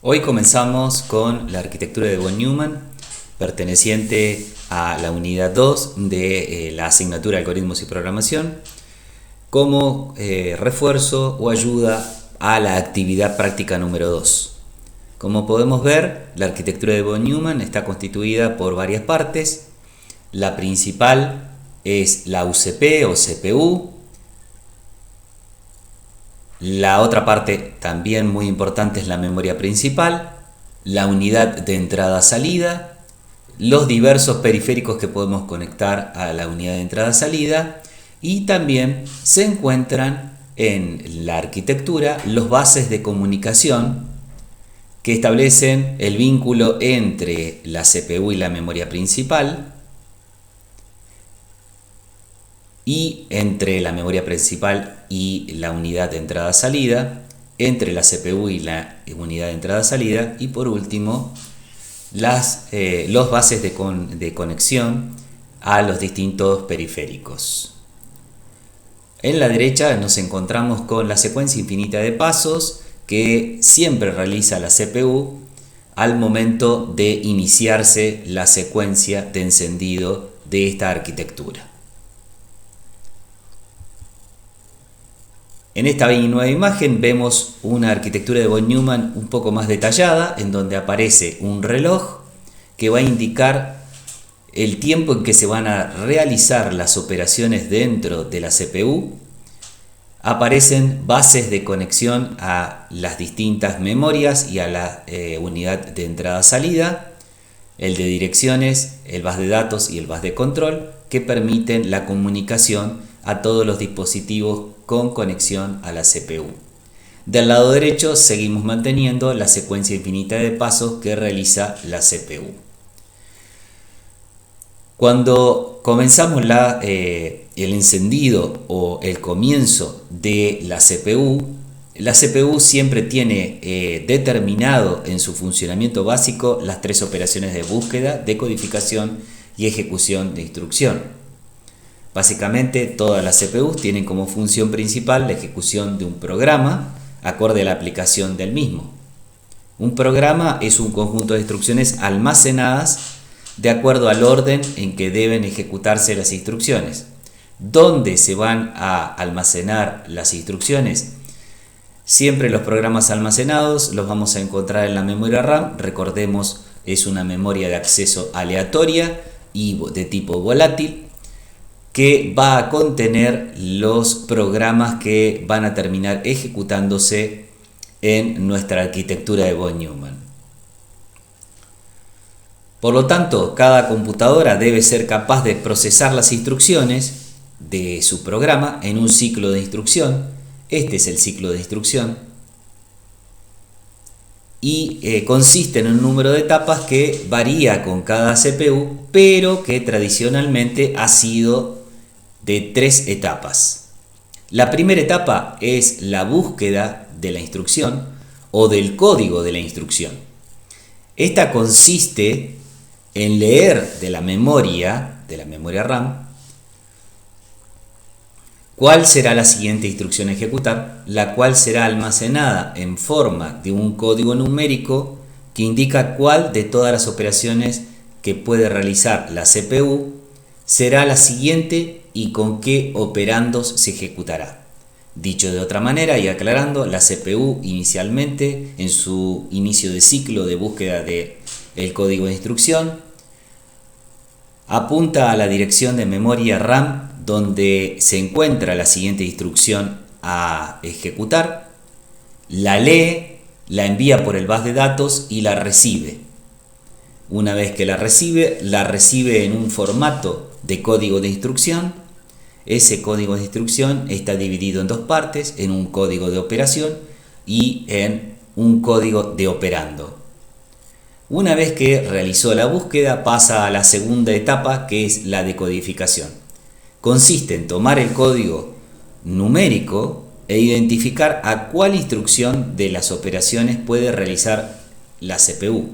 Hoy comenzamos con la arquitectura de von Neumann, perteneciente a la unidad 2 de la asignatura de Algoritmos y Programación, como refuerzo o ayuda a la actividad práctica número 2. Como podemos ver, la arquitectura de von Neumann está constituida por varias partes. La principal es la UCP o CPU. La otra parte también muy importante es la memoria principal, la unidad de entrada-salida, los diversos periféricos que podemos conectar a la unidad de entrada-salida, y también se encuentran en la arquitectura los bases de comunicación que establecen el vínculo entre la CPU y la memoria principal, y entre la memoria principal y la unidad de entrada-salida, entre la CPU y la unidad de entrada-salida, y por último los bases de conexión a los distintos periféricos. En la derecha nos encontramos con la secuencia infinita de pasos que siempre realiza la CPU al momento de iniciarse la secuencia de encendido de esta arquitectura. En esta nueva imagen vemos una arquitectura de von Neumann un poco más detallada, en donde aparece un reloj que va a indicar el tiempo en que se van a realizar las operaciones dentro de la CPU. Aparecen bases de conexión a las distintas memorias y a la unidad de entrada-salida, el de direcciones, el bus de datos y el bus de control, que permiten la comunicación a todos los dispositivos con conexión a la CPU. Del lado derecho seguimos manteniendo la secuencia infinita de pasos que realiza la CPU. Cuando comenzamos el encendido o el comienzo de la CPU siempre tiene determinado en su funcionamiento básico las tres operaciones de búsqueda, decodificación y ejecución de instrucción. Básicamente todas las CPUs tienen como función principal la ejecución de un programa acorde a la aplicación del mismo. Un programa es un conjunto de instrucciones almacenadas de acuerdo al orden en que deben ejecutarse las instrucciones. ¿Dónde se van a almacenar las instrucciones? Siempre los programas almacenados los vamos a encontrar en la memoria RAM. Recordemos, es una memoria de acceso aleatoria y de tipo volátil, que va a contener los programas que van a terminar ejecutándose en nuestra arquitectura de von Neumann. Por lo tanto, cada computadora debe ser capaz de procesar las instrucciones de su programa en un ciclo de instrucción. Este es el ciclo de instrucción. Y consiste en un número de etapas que varía con cada CPU, pero que tradicionalmente ha sido de 3 etapas. La primera etapa es la búsqueda de la instrucción o del código de la instrucción. Esta consiste en leer de la memoria RAM, cuál será la siguiente instrucción a ejecutar, la cual será almacenada en forma de un código numérico que indica cuál de todas las operaciones que puede realizar la CPU será la siguiente y con qué operandos se ejecutará. Dicho de otra manera y aclarando, la CPU inicialmente, en su inicio de ciclo de búsqueda del código de instrucción, apunta a la dirección de memoria RAM donde se encuentra la siguiente instrucción a ejecutar, la lee, la envía por el bus de datos y la recibe. Una vez que la recibe en un formato de código de instrucción. Ese código de instrucción está dividido en dos partes, en un código de operación y en un código de operando. Una vez que realizó la búsqueda, pasa a la segunda etapa, que es la decodificación. Consiste en tomar el código numérico e identificar a cuál instrucción de las operaciones puede realizar la CPU.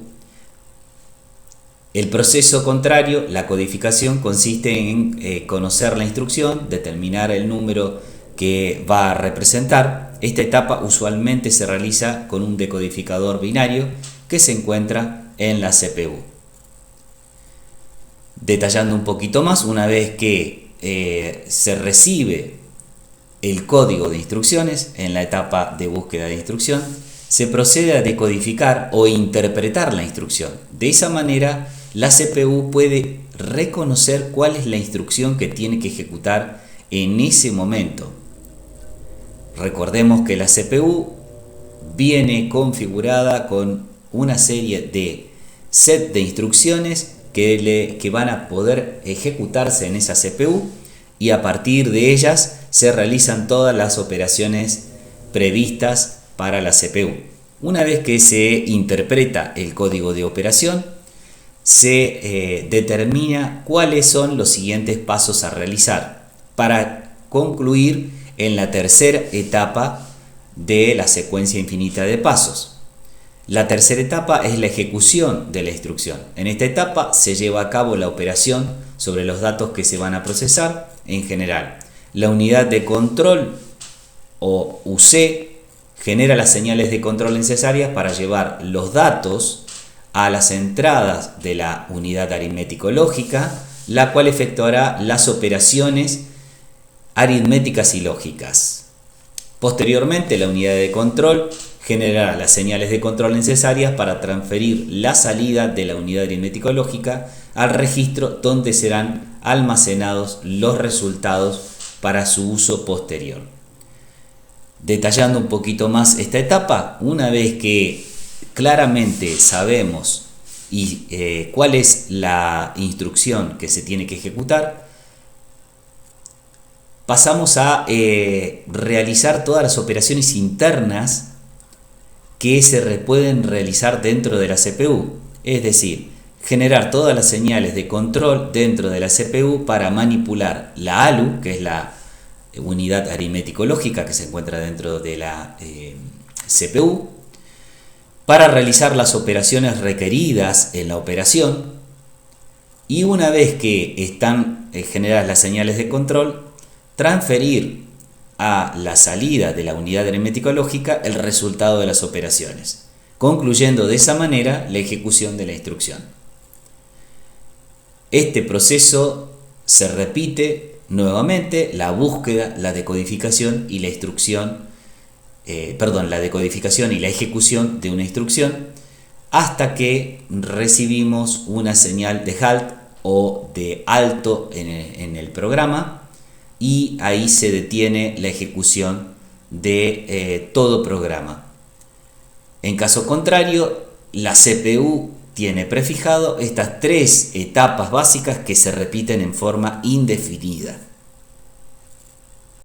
El proceso contrario, la codificación, consiste en conocer la instrucción, determinar el número que va a representar Esta etapa usualmente se realiza con un decodificador binario que se encuentra en la CPU. Detallando un poquito más, una vez que se recibe el código de instrucciones en la etapa de búsqueda de instrucción, se procede a decodificar o interpretar la instrucción. De esa manera, la CPU puede reconocer cuál es la instrucción que tiene que ejecutar en ese momento. Recordemos que la CPU viene configurada con una serie de set de instrucciones que van a poder ejecutarse en esa CPU, y a partir de ellas se realizan todas las operaciones previstas para la CPU. Una vez que se interpreta el código de operación, se determina cuáles son los siguientes pasos a realizar para concluir en la tercera etapa de la secuencia infinita de pasos. La tercera etapa es la ejecución de la instrucción. En esta etapa se lleva a cabo la operación sobre los datos que se van a procesar. En general, la unidad de control o UC genera las señales de control necesarias para llevar los datos a las entradas de la unidad aritmético-lógica, la cual efectuará las operaciones aritméticas y lógicas. Posteriormente, la unidad de control generará las señales de control necesarias para transferir la salida de la unidad aritmético-lógica al registro donde serán almacenados los resultados para su uso posterior. Detallando un poquito más esta etapa, una vez que claramente sabemos cuál es la instrucción que se tiene que ejecutar, pasamos a realizar todas las operaciones internas que se pueden realizar dentro de la CPU, es decir, generar todas las señales de control dentro de la CPU para manipular la ALU, que es la unidad aritmético-lógica que se encuentra dentro de la CPU, para realizar las operaciones requeridas en la operación, y una vez que están generadas las señales de control, transferir a la salida de la unidad aritmético-lógica el resultado de las operaciones, concluyendo de esa manera la ejecución de la instrucción. Este proceso se repite nuevamente: la búsqueda, la decodificación y la la decodificación y la ejecución de una instrucción, hasta que recibimos una señal de halt o de alto en el programa, y ahí se detiene la ejecución de todo programa. En caso contrario, la CPU tiene prefijado estas tres etapas básicas que se repiten en forma indefinida.